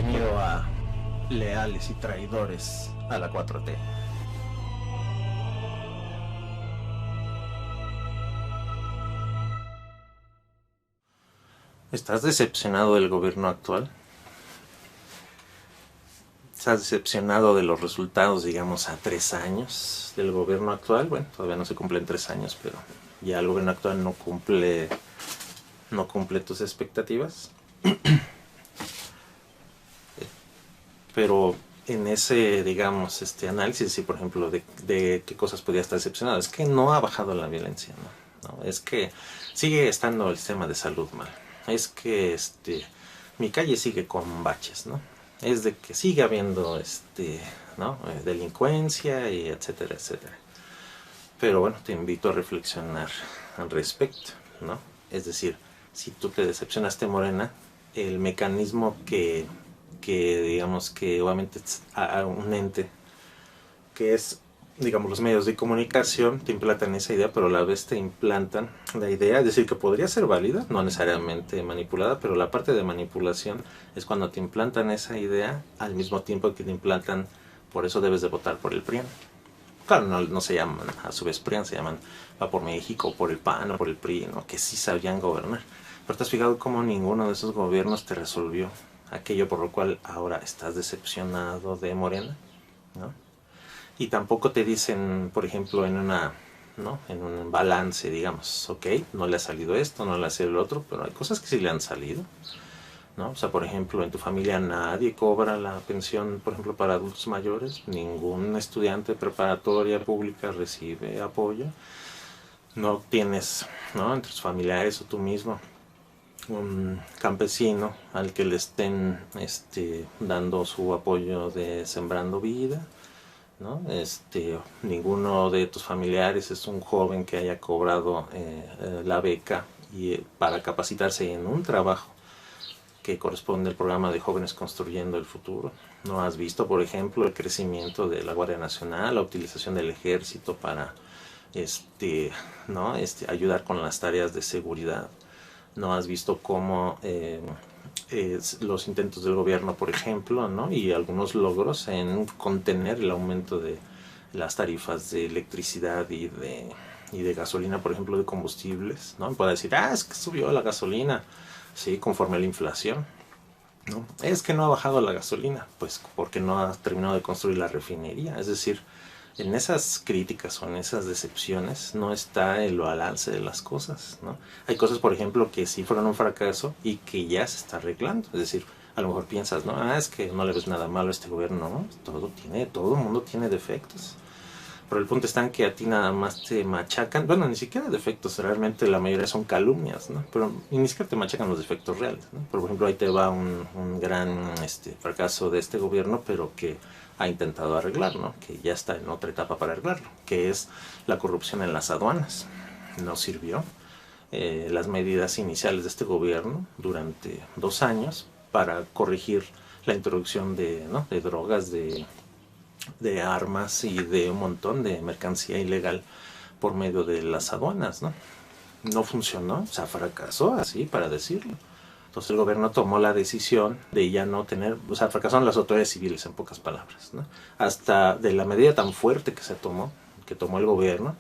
Bienvenido a Leales y Traidores a la 4T. ¿Estás decepcionado del gobierno actual? ¿Estás decepcionado de los resultados, digamos, a 3 años del gobierno actual? Bueno, todavía no se cumplen 3 años, pero ya el gobierno actual no cumple tus expectativas. Pero en ese, digamos, análisis, por ejemplo, de qué cosas podría estar decepcionado, es que no ha bajado la violencia, ¿no? Es que sigue estando el sistema de salud mal. Es que mi calle sigue con baches, ¿no? Es de que sigue habiendo ¿no? Delincuencia y etcétera, etcétera. Pero bueno, te invito a reflexionar al respecto, ¿no? Es decir, si tú te decepcionaste, Morena, el mecanismo que digamos que obviamente a un ente que es, digamos, los medios de comunicación te implantan esa idea, pero a la vez te implantan la idea, es decir, que podría ser válida, no necesariamente manipulada, pero la parte de manipulación es cuando te implantan esa idea al mismo tiempo que te implantan, por eso debes de votar por el PRIAN. Claro, no se llaman a su vez PRIAN, se llaman Va por México, o por el PAN, o por el PRI, ¿no? Que sí sabían gobernar. Pero te has fijado cómo ninguno de esos gobiernos te resolvió aquello por lo cual ahora estás decepcionado de Morena, ¿no? Y tampoco te dicen, por ejemplo, ¿no? En un balance, digamos, ok, no le ha salido esto, no le ha salido el otro, pero hay cosas que sí le han salido, ¿no? O sea, por ejemplo, en tu familia nadie cobra la pensión, por ejemplo, para adultos mayores, ningún estudiante de preparatoria pública recibe apoyo, no tienes, ¿no? Entre tus familiares o tú mismo un campesino al que le estén dando su apoyo de Sembrando Vida, ¿no? Ninguno de tus familiares es un joven que haya cobrado la beca para capacitarse en un trabajo que corresponde al programa de Jóvenes Construyendo el Futuro. ¿No has visto, por ejemplo, el crecimiento de la Guardia Nacional, la utilización del ejército para ¿no? Ayudar con las tareas de seguridad? ¿No has visto cómo los intentos del gobierno, por ejemplo, ¿no? Y algunos logros en contener el aumento de las tarifas de electricidad y de gasolina, por ejemplo, de combustibles, ¿no? Puede decir, es que subió la gasolina, sí, conforme a la inflación, ¿no? Es que no ha bajado la gasolina, pues porque no ha terminado de construir la refinería. Es decir, en esas críticas o en esas decepciones no está el balance de las cosas, ¿no? Hay cosas, por ejemplo, que sí fueron un fracaso y que ya se está arreglando. Es decir, a lo mejor piensas, ¿no? Es que no le ves nada malo a este gobierno, ¿no? Todo el mundo tiene defectos. Pero el punto está en que a ti nada más te machacan, bueno, ni siquiera defectos, realmente la mayoría son calumnias, ¿no? Pero ni siquiera te machacan los defectos reales, ¿no? Por ejemplo, ahí te va un gran fracaso de este gobierno, pero que ha intentado arreglar, ¿no? Que ya está en otra etapa para arreglarlo, que es la corrupción en las aduanas. No sirvió las medidas iniciales de este gobierno durante 2 años para corregir la introducción ¿no? de drogas, de armas y de un montón de mercancía ilegal por medio de las aduanas, ¿no? No funcionó, o sea, fracasó, así para decirlo. Entonces el gobierno tomó la decisión de ya no tener, o sea, fracasaron las autoridades civiles en pocas palabras, ¿no? Hasta de la medida tan fuerte que tomó el gobierno,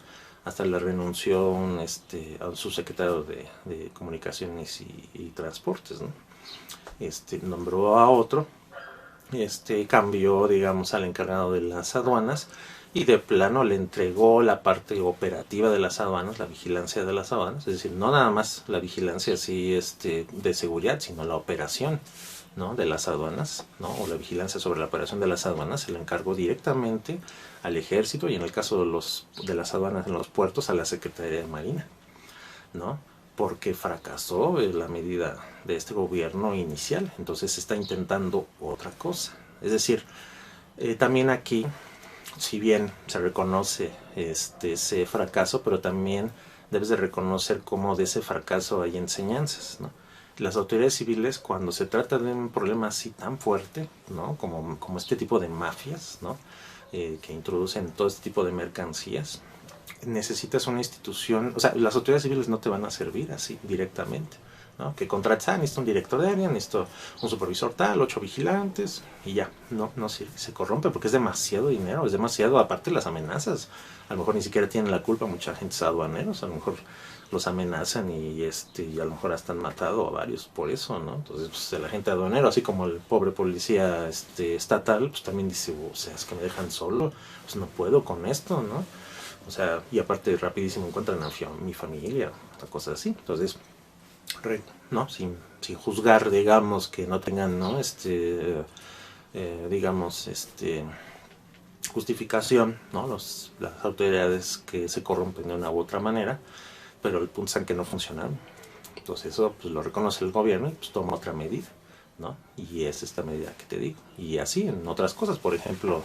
hasta le renunció a un subsecretario de Comunicaciones y Transportes, ¿no? Nombró a otro, cambió, digamos, al encargado de las aduanas y de plano le entregó la parte operativa de las aduanas, la vigilancia de las aduanas, es decir, no nada más la vigilancia así de seguridad, sino la operación, ¿no? De las aduanas, ¿no? O la vigilancia sobre la operación de las aduanas se le encargó directamente al ejército y en el caso de las aduanas en los puertos a la Secretaría de Marina, ¿no? Porque fracasó la medida de este gobierno inicial, entonces se está intentando otra cosa. Es decir, también aquí, si bien se reconoce ese fracaso, pero también debes de reconocer cómo de ese fracaso hay enseñanzas, ¿no? Las autoridades civiles, cuando se trata de un problema así tan fuerte, ¿no? Como este tipo de mafias, ¿no? Que introducen todo este tipo de mercancías, necesitas una institución, o sea, las autoridades civiles no te van a servir así directamente, ¿no? Que contratas, necesito un director de área, necesito un supervisor tal, 8 vigilantes, y ya, no se corrompe porque es demasiado dinero, es demasiado, aparte las amenazas, a lo mejor ni siquiera tienen la culpa mucha gente es aduaneros, a lo mejor los amenazan y a lo mejor hasta han matado a varios por eso, ¿no? Entonces, pues, el agente aduanero, así como el pobre policía estatal, pues también dice, o sea, es que me dejan solo, pues no puedo con esto, ¿no? O sea, y aparte rapidísimo encuentran a mi familia, cosas así. Entonces, ¿no? Sin juzgar, digamos, que no tengan, ¿no? Digamos, justificación, ¿no? Las autoridades que se corrompen de una u otra manera, pero el punto es que no funcionaron. Entonces eso pues, lo reconoce el gobierno y pues toma otra medida, ¿no? Y es esta medida que te digo. Y así en otras cosas, por ejemplo,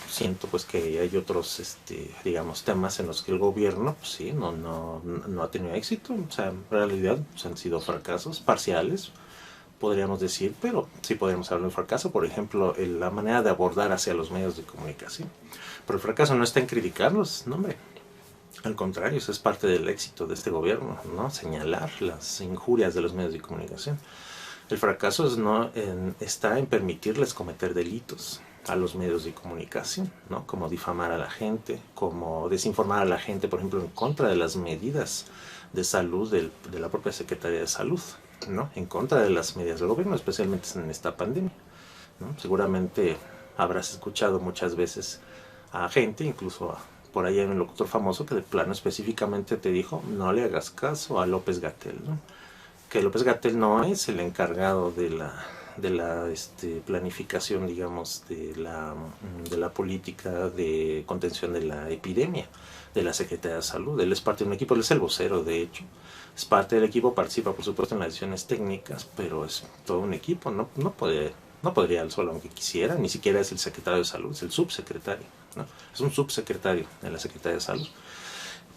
siento pues que hay otros, digamos, temas en los que el gobierno, pues sí, no ha tenido éxito. O sea, en realidad pues, han sido fracasos parciales, podríamos decir, pero sí podríamos hablar de fracaso. Por ejemplo, la manera de abordar hacia los medios de comunicación. Pero el fracaso no está en criticarlos, no hombre. Al contrario, eso es parte del éxito de este gobierno, ¿no? Señalar las injurias de los medios de comunicación. El fracaso está en permitirles cometer delitos a los medios de comunicación, ¿no? Como difamar a la gente, como desinformar a la gente, por ejemplo, en contra de las medidas de salud de la propia Secretaría de Salud, ¿no? En contra de las medidas del gobierno, especialmente en esta pandemia, ¿no? Seguramente habrás escuchado muchas veces a gente, incluso por ahí hay un locutor famoso que de plano específicamente te dijo no le hagas caso a López-Gatell, ¿no? Que López-Gatell no es el encargado de la planificación, digamos, de la política de contención de la epidemia de la Secretaría de Salud. Él es parte de un equipo, él es el vocero, de hecho. Es parte del equipo, participa, por supuesto, en las decisiones técnicas, pero es todo un equipo, no podría él solo, aunque quisiera, ni siquiera es el secretario de Salud, es el subsecretario, ¿no? Es un subsecretario de la Secretaría de Salud.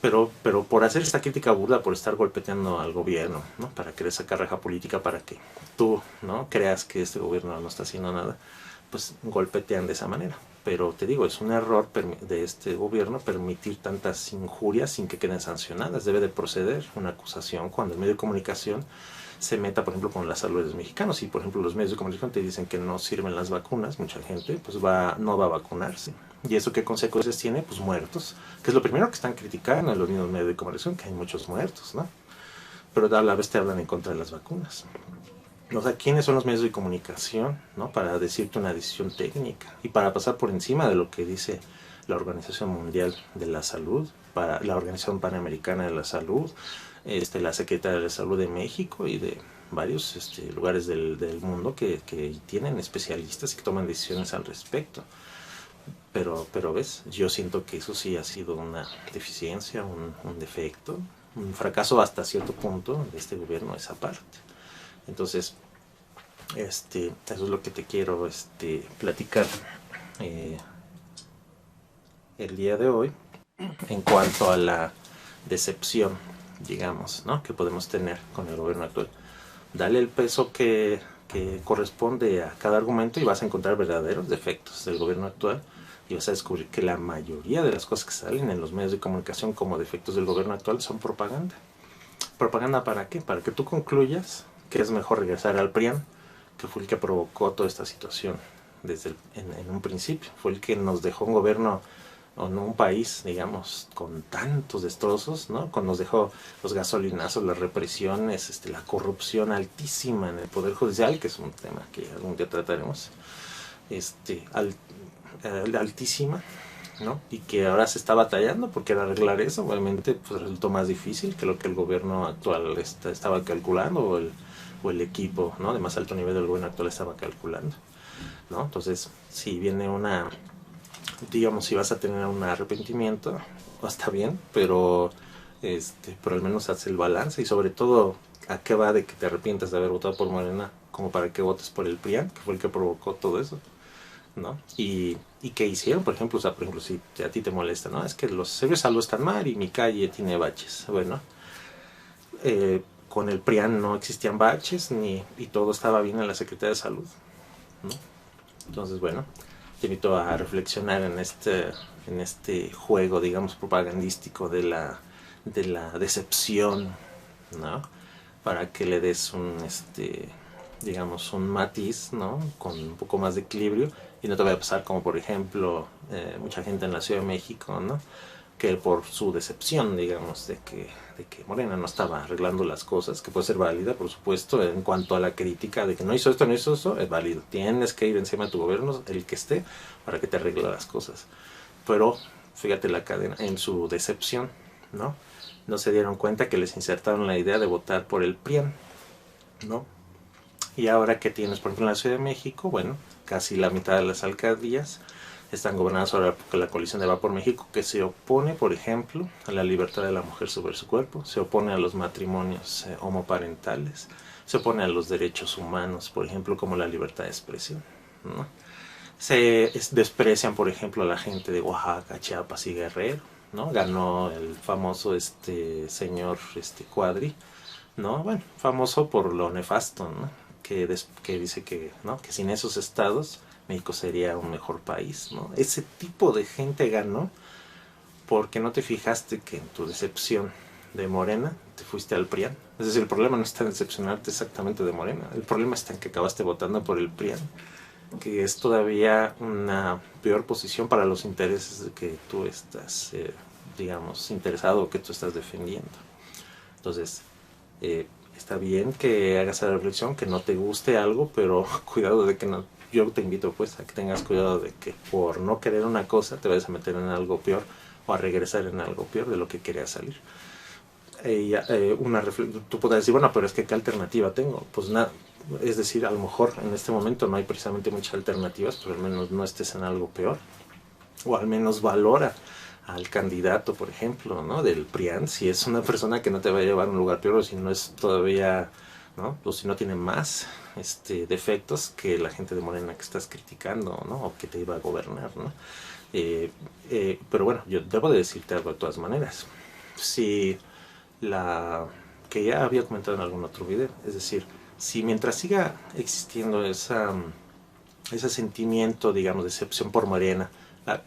Pero por hacer esta crítica burda, por estar golpeteando al gobierno, ¿no? Para querer sacar raja política, para que tú, ¿no? Creas que este gobierno no está haciendo nada, pues golpetean de esa manera. Pero te digo, es un error de este gobierno permitir tantas injurias sin que queden sancionadas. Debe de proceder una acusación cuando el medio de comunicación se meta, por ejemplo, con la salud de los mexicanos. Si, por ejemplo, los medios de comunicación te dicen que no sirven las vacunas, mucha gente pues no va a vacunarse. ¿Y eso qué consecuencias tiene? Pues muertos, que es lo primero que están criticando en los mismos medios de comunicación, que hay muchos muertos, ¿no? Pero a la vez te hablan en contra de las vacunas. O sea, ¿quiénes son los medios de comunicación, ¿no? Para decirte una decisión técnica y para pasar por encima de lo que dice la Organización Mundial de la Salud, para la Organización Panamericana de la Salud, la Secretaría de Salud de México y de varios lugares del mundo que tienen especialistas y que toman decisiones al respecto. Pero ves, yo siento que eso sí ha sido una deficiencia, un defecto, un fracaso hasta cierto punto de este gobierno, esa parte. Entonces, eso es lo que te quiero platicar el día de hoy en cuanto a la decepción, digamos, ¿no? Que podemos tener con el gobierno actual. Dale el peso que corresponde a cada argumento y vas a encontrar verdaderos defectos del gobierno actual y vas a descubrir que la mayoría de las cosas que salen en los medios de comunicación como defectos del gobierno actual son propaganda. ¿Propaganda para qué? Para que tú concluyas que es mejor regresar al PRIAN, que fue el que provocó toda esta situación en un principio. Fue el que nos dejó un gobierno o no un país, digamos, con tantos destrozos, ¿no? Cuando nos dejó los gasolinazos, las represiones, la corrupción altísima en el Poder Judicial, que es un tema que algún día trataremos, altísima, ¿no? Y que ahora se está batallando porque al arreglar eso, obviamente, pues resultó más difícil que lo que el gobierno actual estaba calculando o el equipo, ¿no? De más alto nivel del gobierno actual estaba calculando, ¿no? Entonces, si viene digamos, si vas a tener un arrepentimiento, está bien, pero al menos haz el balance y sobre todo, ¿a qué va de que te arrepientas de haber votado por Morena como para que votes por el PRIAN, que fue el que provocó todo eso, ¿no? Y qué hicieron, por ejemplo, si a ti te molesta, ¿no? Es que los servicios de salud están mal y mi calle tiene baches. Bueno, con el PRIAN no existían baches y todo estaba bien en la Secretaría de Salud, ¿no? Entonces, bueno, te invito a reflexionar en este juego, digamos, propagandístico de la decepción ¿no? Para que le des un, digamos, un matiz, ¿no? Con un poco más de equilibrio y no te vaya a pasar como, por ejemplo, mucha gente en la Ciudad de México, ¿no? Que por su decepción, digamos, de que Morena no estaba arreglando las cosas, que puede ser válida, por supuesto, en cuanto a la crítica de que no hizo esto, no hizo eso, es válido. Tienes que ir encima de tu gobierno, el que esté, para que te arregle las cosas. Pero, fíjate la cadena, en su decepción, ¿no? No se dieron cuenta que les insertaron la idea de votar por el PRIAN, ¿no? Y ahora que tienes, por ejemplo, en la Ciudad de México, bueno, casi la mitad de las alcaldías están gobernadas ahora por la coalición de Va por México, que se opone, por ejemplo, a la libertad de la mujer sobre su cuerpo, se opone a los matrimonios homoparentales, se opone a los derechos humanos, por ejemplo, como la libertad de expresión, ¿no? Se desprecian, por ejemplo, a la gente de Oaxaca, Chiapas y Guerrero, ¿no? Ganó el famoso señor Cuadri, ¿no? Bueno, famoso por lo nefasto, ¿no? Que dice que, ¿no? Que sin esos estados México sería un mejor país, ¿no? Ese tipo de gente ganó porque no te fijaste que en tu decepción de Morena te fuiste al PRIAN. Es decir, el problema no está en decepcionarte exactamente de Morena, el problema está en que acabaste votando por el PRIAN, que es todavía una peor posición para los intereses de que tú estás, digamos, interesado o que tú estás defendiendo. Entonces, está bien que hagas la reflexión, que no te guste algo, pero cuidado de que no. Yo te invito pues a que tengas cuidado de que por no querer una cosa te vayas a meter en algo peor o a regresar en algo peor de lo que querías salir. Tú podrás decir, bueno, pero es que ¿qué alternativa tengo? Pues nada, es decir, a lo mejor en este momento no hay precisamente muchas alternativas, pero al menos no estés en algo peor, o al menos valora al candidato, por ejemplo, ¿no? Del PRIAN, si es una persona que no te va a llevar a un lugar peor, o si no es todavía, ¿no? O si no tiene más defectos que la gente de Morena que estás criticando, ¿no? O que te iba a gobernar, ¿no? Pero bueno, yo debo de decirte algo de todas maneras. Si que ya había comentado en algún otro video, es decir, si mientras siga existiendo ese sentimiento, digamos, de decepción por Morena,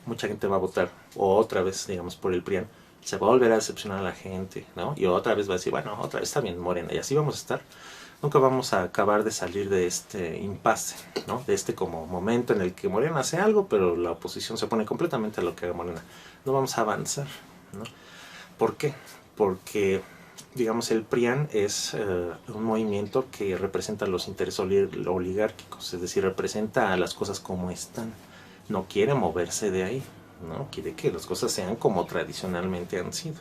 mucha gente va a votar otra vez, digamos, por el PRIAN, se va a volver a decepcionar a la gente, ¿no? Y otra vez va a decir, bueno, otra vez está bien Morena, y así vamos a estar. Nunca vamos a acabar de salir de este impasse, ¿no? De como momento en el que Morena hace algo, pero la oposición se opone completamente a lo que haga Morena. No vamos a avanzar, ¿no? ¿Por qué? Porque, digamos, el PRIAN es un movimiento que representa los intereses oligárquicos, es decir, representa a las cosas como están. No quiere moverse de ahí, ¿no? Quiere que las cosas sean como tradicionalmente han sido.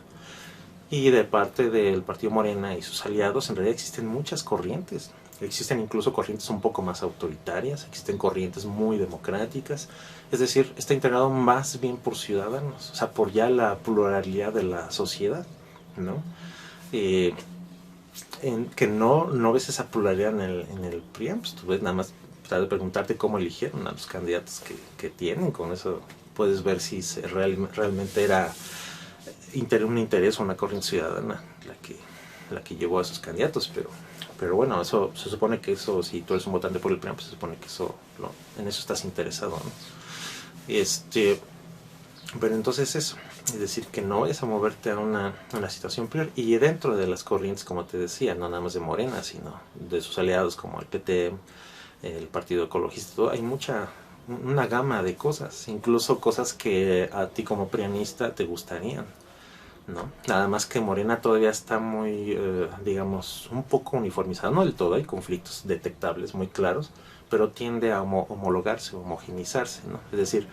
Y de parte del Partido Morena y sus aliados, en realidad existen muchas corrientes. Existen incluso corrientes un poco más autoritarias, existen corrientes muy democráticas. Es decir, está integrado más bien por ciudadanos, o sea, por ya la pluralidad de la sociedad, ¿no? Que no ves esa pluralidad en el PRIAN, pues tú ves nada más de preguntarte cómo eligieron a los candidatos que tienen. Con eso puedes ver si realmente era un interés o una corriente ciudadana la que llevó a esos candidatos, pero bueno, eso se supone que eso, si tú eres un votante por el PRIAN, pues se supone que eso, en eso estás interesado, ¿no? Pero entonces eso, es decir, que no vayas a moverte a una situación peor. Y dentro de las corrientes, como te decía, no nada más de Morena, sino de sus aliados como el PT, el Partido Ecologista, todo, hay una gama de cosas, incluso cosas que a ti como prianista te gustarían, ¿no? Nada más que Morena todavía está muy, digamos, un poco uniformizada, no del todo, hay conflictos detectables muy claros, pero tiende a homologarse, homogenizarse, ¿no? Es decir,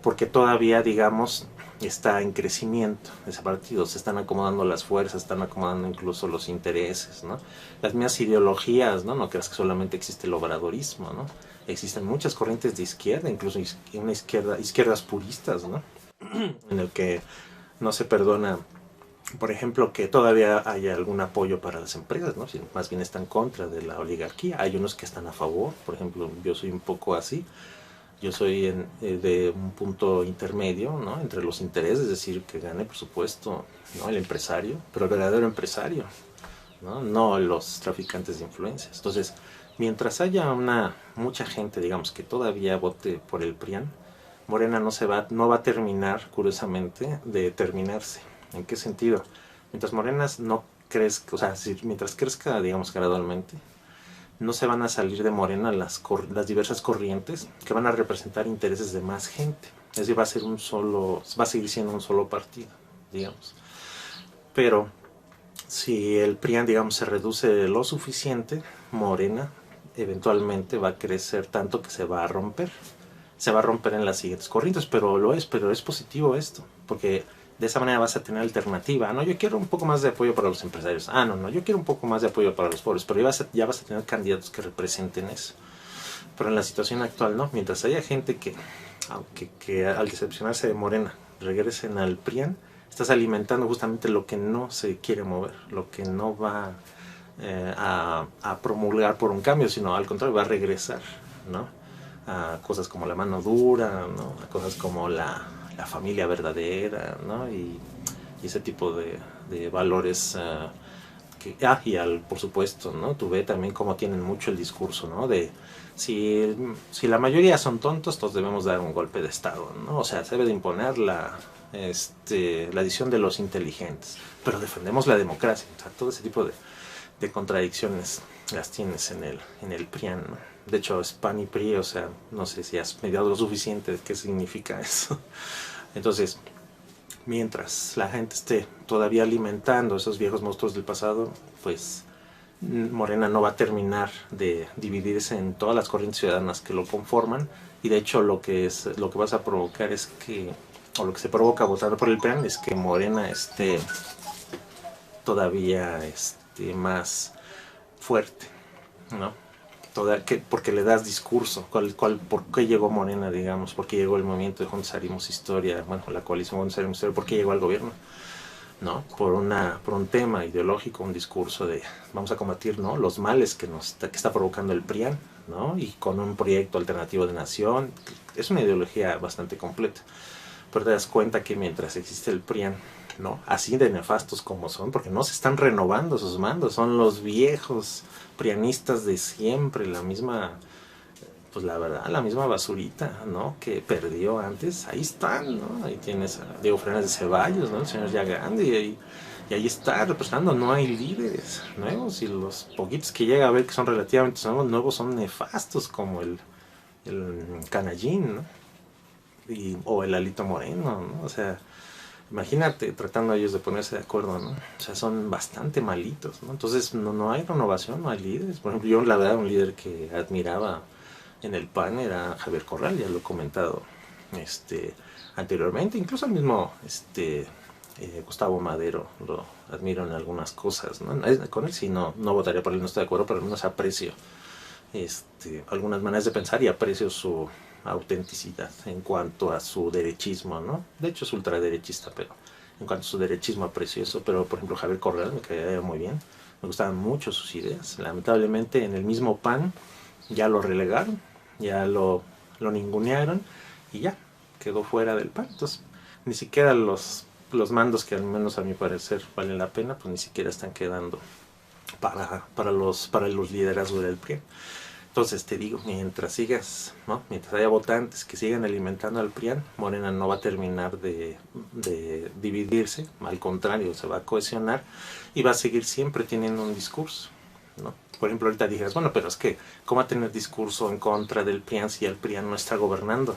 porque todavía, digamos, está en crecimiento ese partido, se están acomodando las fuerzas, están acomodando incluso los intereses, ¿no? Las mismas ideologías, ¿no? No creas que solamente existe el obradorismo, ¿no? Existen muchas corrientes de izquierda, incluso izquierdas puristas, ¿no? En el que no se perdona, por ejemplo, que todavía haya algún apoyo para las empresas, ¿no? Más bien están en contra de la oligarquía. Hay unos que están a favor, por ejemplo, yo soy un poco así. Yo soy de un punto intermedio, ¿no? Entre los intereses, es decir, que gane, por supuesto, ¿no? El empresario, pero el verdadero empresario, ¿no? No los traficantes de influencias. Entonces, mientras haya mucha gente, digamos, que todavía vote por el PRIAN, Morena no va a terminar, curiosamente, de terminarse. ¿En qué sentido? Mientras Morena no crezca, o sea, mientras crezca, digamos, gradualmente, no se van a salir de Morena las diversas corrientes que van a representar intereses de más gente. Es decir, va a seguir siendo un solo partido, digamos. Pero si el PRIAN, digamos, se reduce lo suficiente, Morena eventualmente va a crecer tanto que se va a romper. Se va a romper en las siguientes corrientes, pero es positivo esto, porque de esa manera vas a tener alternativa. No, yo quiero un poco más de apoyo para los empresarios. No, yo quiero un poco más de apoyo para los pobres, pero ya vas a tener candidatos que representen eso. Pero en la situación actual, no. Mientras haya gente que al decepcionarse de Morena regresen al PRIAN, estás alimentando justamente lo que no se quiere mover, lo que no va a promulgar por un cambio, sino al contrario, va a regresar, ¿no? A cosas como la mano dura, ¿no? A cosas como la familia verdadera, ¿no? Y ese tipo de valores por supuesto, ¿no? Tú ves también cómo tienen mucho el discurso, ¿no? De si la mayoría son tontos, todos debemos dar un golpe de estado, ¿no? O sea, se debe de imponer la edición de los inteligentes, pero defendemos la democracia. O sea, todo ese tipo de contradicciones las tienes en el PRIAN, ¿no? De hecho, es PAN y PRI, o sea, no sé si has mediado lo suficiente de qué significa eso. Entonces, mientras la gente esté todavía alimentando esos viejos monstruos del pasado, pues Morena no va a terminar de dividirse en todas las corrientes ciudadanas que lo conforman, y de hecho lo que vas a provocar es que, o lo que se provoca votando por el PRIAN, es que Morena esté todavía más fuerte, ¿no? Porque le das discurso. ¿Por qué llegó Morena, digamos? ¿Por qué llegó el movimiento de Juntos Harimos Historia? Bueno, la coalición Juntos Harimos Historia. ¿Por qué llegó al gobierno? ¿No? Por un tema ideológico, un discurso de vamos a combatir, ¿no?, los males que está provocando el PRIAN, ¿no? Y con un proyecto alternativo de nación. Es una ideología bastante completa. Pero te das cuenta que mientras existe el PRIAN, ¿no?, así de nefastos como son, porque no se están renovando sus mandos, son los viejos prianistas de siempre, la misma, pues la verdad, la misma basurita, ¿no?, que perdió antes. Ahí están, ¿no? Ahí tienes a Diego Fernández de Ceballos, ¿no?, el señor ya grande, y ahí está representando. No hay líderes nuevos, y los poquitos que llega a ver que son relativamente nuevos son nefastos, como el Canallín, ¿no? O el Alito Moreno, ¿no? O sea, imagínate tratando a ellos de ponerse de acuerdo, ¿no? O sea, son bastante malitos, ¿no? Entonces no hay renovación, no hay líderes. Por ejemplo, yo la verdad un líder que admiraba en el PAN era Javier Corral, ya lo he comentado anteriormente. Incluso el mismo Gustavo Madero lo admiro en algunas cosas, ¿no? Con él sí no votaría por él, no estoy de acuerdo, pero al menos aprecio algunas maneras de pensar, y aprecio su autenticidad en cuanto a su derechismo, ¿no? De hecho es ultraderechista, pero en cuanto a su derechismo aprecio eso. Pero por ejemplo Javier Corral me caía muy bien, me gustaban mucho sus ideas. Lamentablemente en el mismo PAN ya lo relegaron, ya lo ningunearon, y ya quedó fuera del PAN. Entonces ni siquiera los mandos que al menos a mi parecer valen la pena, pues ni siquiera están quedando para los liderazgos del PRI. Entonces te digo, mientras haya votantes que sigan alimentando al PRIAN, Morena no va a terminar de dividirse, al contrario, se va a cohesionar y va a seguir siempre teniendo un discurso, ¿no? Por ejemplo, ahorita dijeras, bueno, pero es que, ¿cómo va a tener discurso en contra del PRIAN si el PRIAN no está gobernando?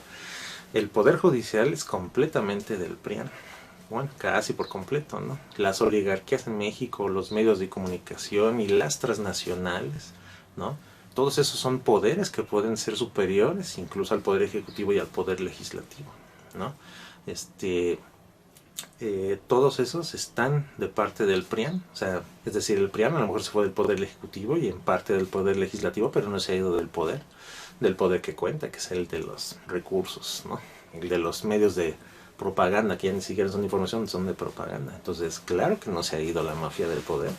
El Poder Judicial es completamente del PRIAN. Bueno, casi por completo, ¿no? Las oligarquías en México, los medios de comunicación y las transnacionales, ¿no? Todos esos son poderes que pueden ser superiores incluso al Poder Ejecutivo y al Poder Legislativo, ¿no? Todos esos están de parte del PRIAN. O sea, es decir, el PRIAN a lo mejor se fue del Poder Ejecutivo y en parte del Poder Legislativo, pero no se ha ido del poder que cuenta, que es el de los recursos, ¿no? El de los medios de propaganda, que ya ni siquiera son de información, son de propaganda. Entonces, claro que no se ha ido la mafia del poder,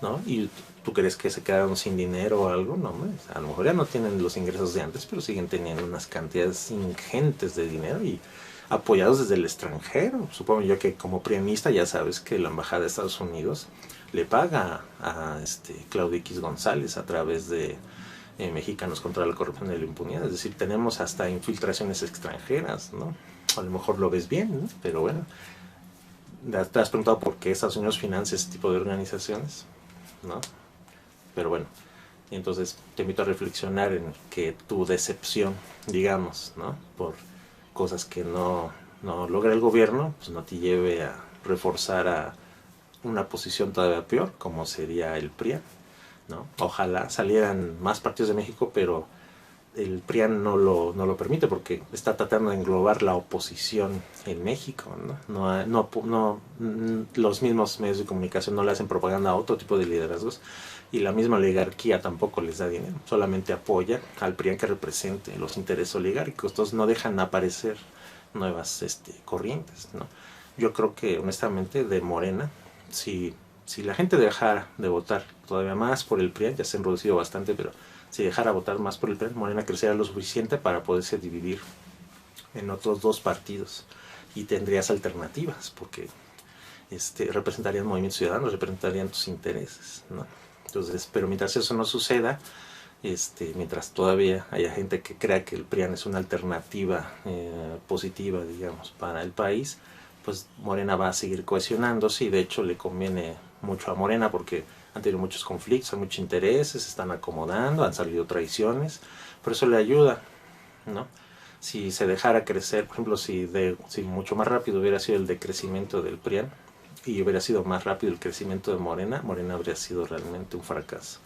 ¿no? Y tú crees que se quedaron sin dinero o algo, no, a lo mejor ya no tienen los ingresos de antes, pero siguen teniendo unas cantidades ingentes de dinero y apoyados desde el extranjero. Supongo yo que como prianista ya sabes que la embajada de Estados Unidos le paga a Claudio X González a través de Mexicanos contra la Corrupción y la Impunidad. Es decir, tenemos hasta infiltraciones extranjeras, ¿no? A lo mejor lo ves bien, ¿no? Pero bueno, ¿Te has preguntado por qué Estados Unidos financia ese tipo de organizaciones? ¿No? Pero bueno, entonces te invito a reflexionar en que tu decepción, digamos, ¿no? Por cosas que no logra el gobierno, pues no te lleve a reforzar a una posición todavía peor, como sería el PRIAN, ¿no? Ojalá salieran más partidos de México, pero el PRIAN no lo permite porque está tratando de englobar la oposición en México, ¿no? Los mismos medios de comunicación no le hacen propaganda a otro tipo de liderazgos y la misma oligarquía tampoco les da dinero, solamente apoya al PRIAN que represente los intereses oligárquicos, entonces no dejan aparecer nuevas corrientes, ¿no? Yo creo que honestamente de Morena, si la gente dejara de votar todavía más por el PRIAN, ya se han reducido bastante, pero si dejara votar más por el PRIAN, Morena crecería lo suficiente para poderse dividir en otros dos partidos y tendrías alternativas, porque representarían movimientos ciudadanos, representarían tus intereses, ¿no? Entonces, pero mientras eso no suceda, mientras todavía haya gente que crea que el PRIAN es una alternativa positiva, digamos, para el país, pues Morena va a seguir cohesionándose y de hecho le conviene mucho a Morena porque han tenido muchos conflictos, hay muchos intereses, se están acomodando, han salido traiciones, por eso le ayuda, ¿no? Si se dejara crecer, por ejemplo, si mucho más rápido hubiera sido el decrecimiento del PRIAN y hubiera sido más rápido el crecimiento de Morena, Morena habría sido realmente un fracaso.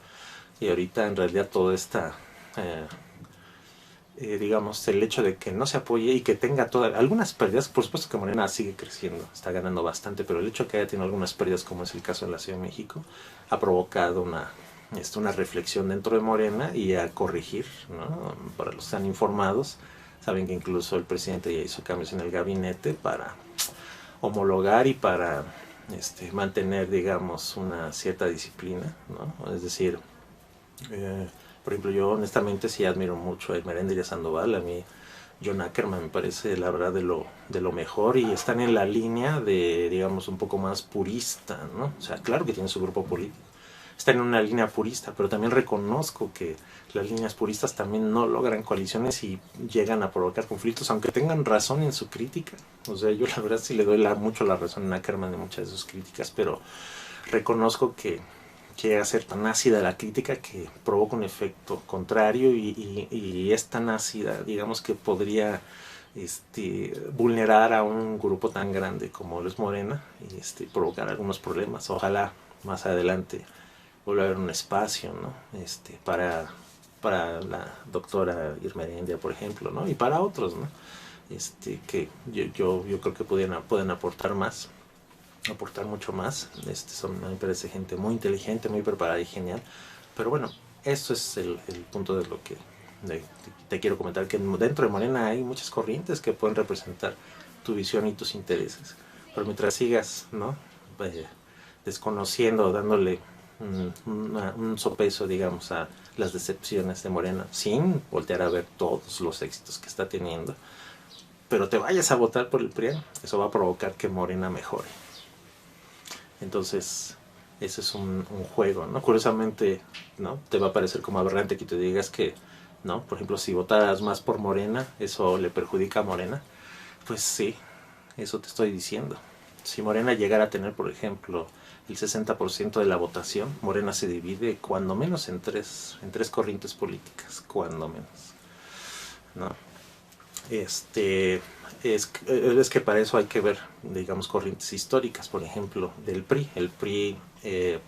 Y ahorita en realidad todo está, digamos, el hecho de que no se apoye y que tenga algunas pérdidas, por supuesto que Morena sigue creciendo, está ganando bastante, pero el hecho de que haya tenido algunas pérdidas, como es el caso de la Ciudad de México, ha provocado una reflexión dentro de Morena y a corregir, ¿no? Para los que están informados, saben que incluso el presidente ya hizo cambios en el gabinete para homologar y para mantener, digamos, una cierta disciplina, ¿no? Es decir, por ejemplo, yo honestamente sí admiro mucho a Ermélida Sandoval. A mí John Ackerman me parece la verdad de lo mejor y están en la línea de, digamos, un poco más purista, ¿no? O sea, claro que tiene su grupo político, está en una línea purista, pero también reconozco que las líneas puristas también no logran coaliciones y llegan a provocar conflictos, aunque tengan razón en su crítica. O sea, yo la verdad sí le doy mucho la razón a Ackerman en muchas de sus críticas, pero reconozco que llega a ser tan ácida la crítica que provoca un efecto contrario y es tan ácida, digamos, que podría vulnerar a un grupo tan grande como lo es Morena y provocar algunos problemas. Ojalá más adelante vuelva a haber un espacio, ¿no? Para la doctora Irmerendia, por ejemplo, ¿no? Y para otros, ¿no? Que yo creo que pueden aportar mucho más. Me parece gente muy inteligente, muy preparada y genial. Pero bueno, eso es el punto de lo que te quiero comentar, que dentro de Morena hay muchas corrientes que pueden representar tu visión y tus intereses. Pero mientras sigas, ¿no? Desconociendo, dándole un sopeso, digamos, a las decepciones de Morena, sin voltear a ver todos los éxitos que está teniendo, pero te vayas a votar por el PRIAN, eso va a provocar que Morena mejore. Entonces, ese es un juego, ¿no? Curiosamente, ¿no? Te va a parecer como aberrante que te digas que, ¿no? Por ejemplo, si votaras más por Morena, eso le perjudica a Morena. Pues sí, eso te estoy diciendo. Si Morena llegara a tener, por ejemplo, el 60% de la votación, Morena se divide cuando menos en tres corrientes políticas, cuando menos, ¿no? Es que para eso hay que ver, digamos, corrientes históricas, por ejemplo, del PRI. El PRI, en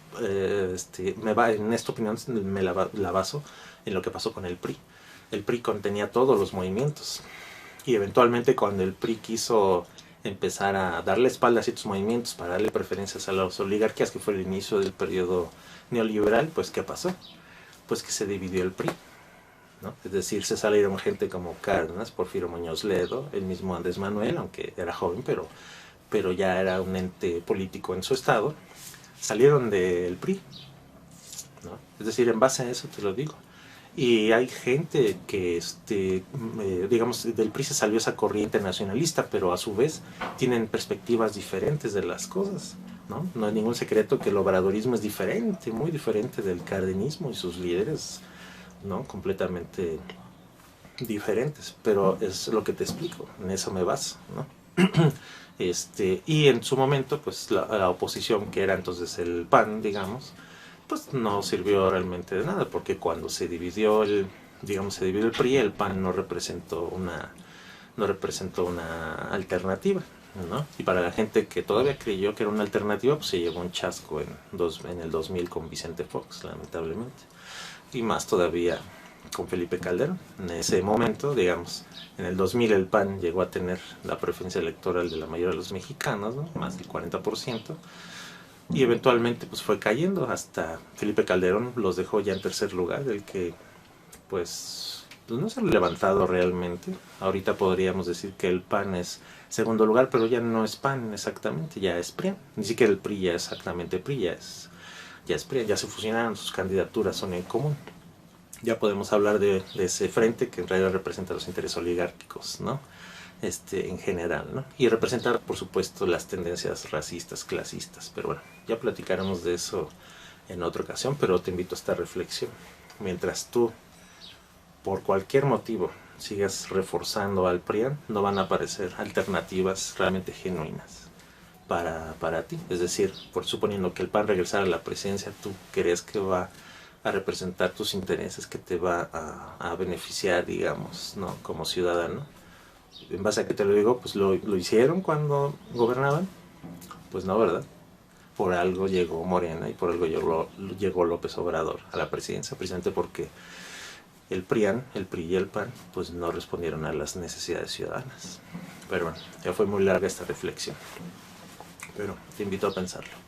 esta opinión me la baso en lo que pasó con el PRI. El PRI contenía todos los movimientos y eventualmente cuando el PRI quiso empezar a darle espalda a ciertos movimientos para darle preferencias a las oligarquías, que fue el inicio del periodo neoliberal, pues ¿qué pasó? Pues que se dividió el PRI, ¿no? Es decir, se salieron gente como Cárdenas, Porfirio Muñoz Ledo, el mismo Andrés Manuel, aunque era joven, pero ya era un ente político en su estado, salieron del PRI, ¿no? Es decir, en base a eso te lo digo. Y hay gente que, digamos, del PRI se salió esa corriente nacionalista, pero a su vez tienen perspectivas diferentes de las cosas, ¿no? No hay ningún secreto que el obradorismo es diferente, muy diferente del cardenismo y sus líderes, ¿no? Completamente diferentes, pero es lo que te explico, en eso me baso, ¿no? Y en su momento, pues la oposición, que era entonces el PAN, digamos, pues no sirvió realmente de nada, porque cuando se dividió se dividió el PRI, el PAN no representó una alternativa, ¿no? Y para la gente que todavía creyó que era una alternativa, pues se llevó un chasco en el 2000 con Vicente Fox, lamentablemente. Y más todavía con Felipe Calderón. En ese momento, digamos, en el 2000 el PAN llegó a tener la preferencia electoral de la mayoría de los mexicanos, ¿no? Más del 40%. Y eventualmente pues fue cayendo hasta Felipe Calderón los dejó ya en tercer lugar, el que pues no se ha levantado realmente. Ahorita podríamos decir que el PAN es segundo lugar, pero ya no es PAN exactamente, ya es PRI. Ni siquiera el PRI ya es exactamente PRI, ya es PRI, ya se fusionaron, sus candidaturas son en común. Ya podemos hablar de ese frente que en realidad representa los intereses oligárquicos, ¿no? En general, ¿no? Y representar, por supuesto, las tendencias racistas, clasistas. Pero bueno, ya platicaremos de eso en otra ocasión, pero te invito a esta reflexión. Mientras tú, por cualquier motivo, sigas reforzando al PRIAN, no van a aparecer alternativas realmente genuinas para ti. Es decir, por suponiendo que el PAN regresara a la presidencia, ¿tú crees que va a representar tus intereses, que te va a beneficiar, digamos, ¿no? Como ciudadano? ¿En base a qué te lo digo? Pues lo hicieron cuando gobernaban. Pues no, ¿verdad? Por algo llegó Morena y por algo llegó López Obrador a la presidencia, precisamente porque el PRIAN, el PRI y el PAN, pues no respondieron a las necesidades ciudadanas. Pero bueno, ya fue muy larga esta reflexión, pero te invito a pensarlo.